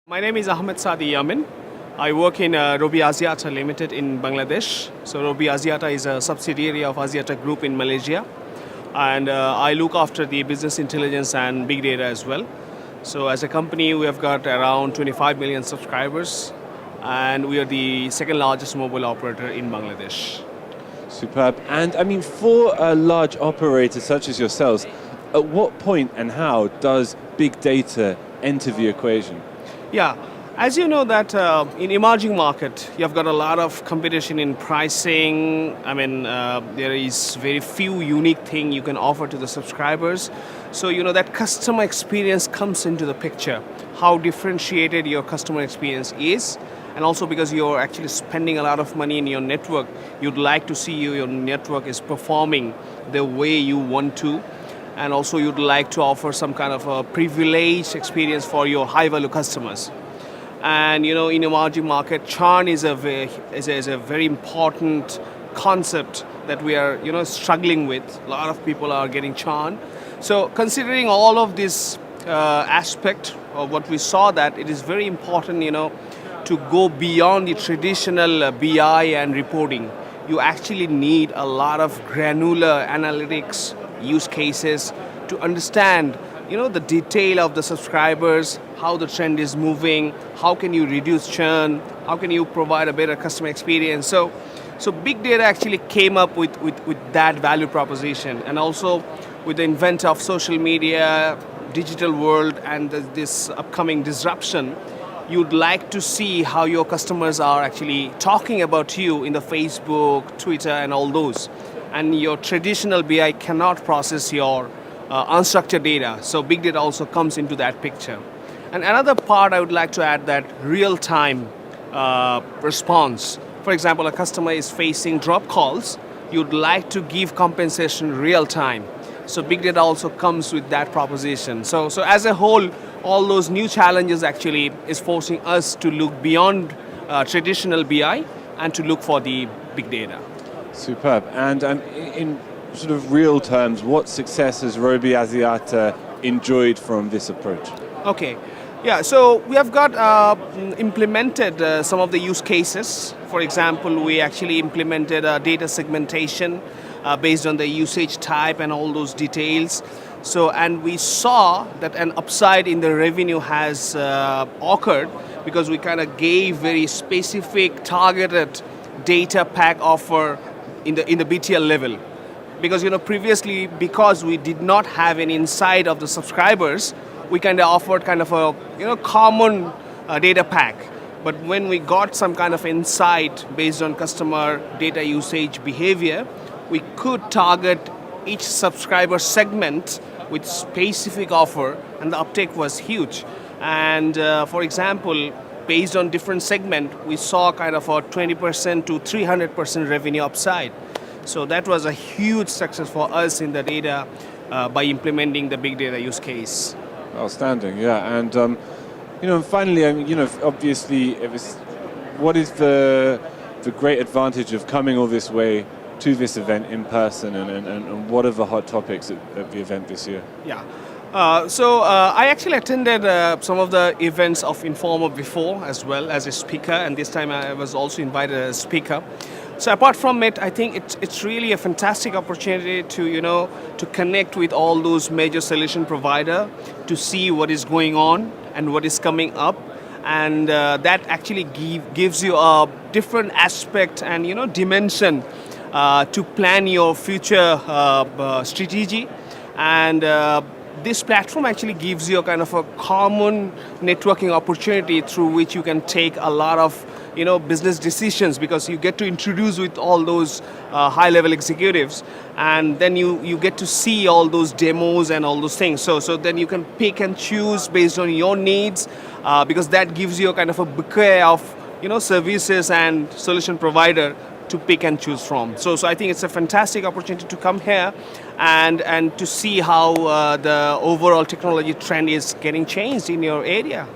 My name is Ahmed Sadi Yamin. I work in Robi Axiata Limited in Bangladesh. So Robi Axiata is a subsidiary of Axiata Group in Malaysia. And I look after the business intelligence and big data as well. So as a company, we have got around 25 million subscribers. And we are the second largest mobile operator in Bangladesh. Superb. And I mean, for a large operator such as yourselves, at what point and how does big data enter the equation? Yeah, as you know that in emerging market, you've got a lot of competition in pricing. I mean, there is very few unique thing you can offer to the subscribers. So, that customer experience comes into the picture, how differentiated your customer experience is. And also because you're actually spending a lot of money in your network, you'd like to see your network is performing the way you want to. And also you'd like to offer some kind of a privileged experience for your high-value customers. And in emerging market, churn is a very important concept that we are struggling with. A lot of people are getting churn. So considering all of this aspect of what we saw, that it is very important to go beyond the traditional BI and reporting. You actually need a lot of granular analytics use cases to understand the detail of the subscribers, how the trend is moving, how can you reduce churn, how can you provide a better customer experience. So big data actually came up with that value proposition, and also with the invent of social media, digital world, and this upcoming disruption, you'd like to see how your customers are actually talking about you in the Facebook, Twitter, and all those. And your traditional BI cannot process your unstructured data. So big data also comes into that picture. And another part I would like to add, that real-time response. For example, a customer is facing drop calls. You'd like to give compensation real-time. So big data also comes with that proposition. So as a whole, all those new challenges actually is forcing us to look beyond traditional BI and to look for the big data. Superb. And in sort of real terms, what success has Robi Axiata enjoyed from this approach? Okay. Yeah, so we have got implemented some of the use cases. For example, we actually implemented data segmentation based on the usage type and all those details. So, and we saw that an upside in the revenue has occurred because we kind of gave very specific targeted data pack offer in the BTL level. Because previously, because we did not have any insight of the subscribers, we kind of offered kind of a common data pack. But when we got some kind of insight based on customer data usage behavior, we could target each subscriber segment with specific offer, and the uptake was huge. And for example, based on different segment, we saw kind of a 20% to 300% revenue upside. So that was a huge success for us in the data by implementing the big data use case. Outstanding, yeah. And finally, obviously, what is the great advantage of coming all this way to this event in person, and what are the hot topics at the event this year? Yeah. So I actually attended some of the events of Informa before as well as a speaker, and this time I was also invited as a speaker. So apart from it, I think it's really a fantastic opportunity to to connect with all those major solution provider, to see what is going on and what is coming up, and that actually gives you a different aspect and dimension to plan your future strategy. And this platform actually gives you a kind of a common networking opportunity through which you can take a lot of business decisions, because you get to introduce with all those high-level executives, and then you get to see all those demos and all those things. So then you can pick and choose based on your needs, because that gives you a kind of a bouquet of services and solution provider to pick and choose from. So I think it's a fantastic opportunity to come here and to see how the overall technology trend is getting changed in your area.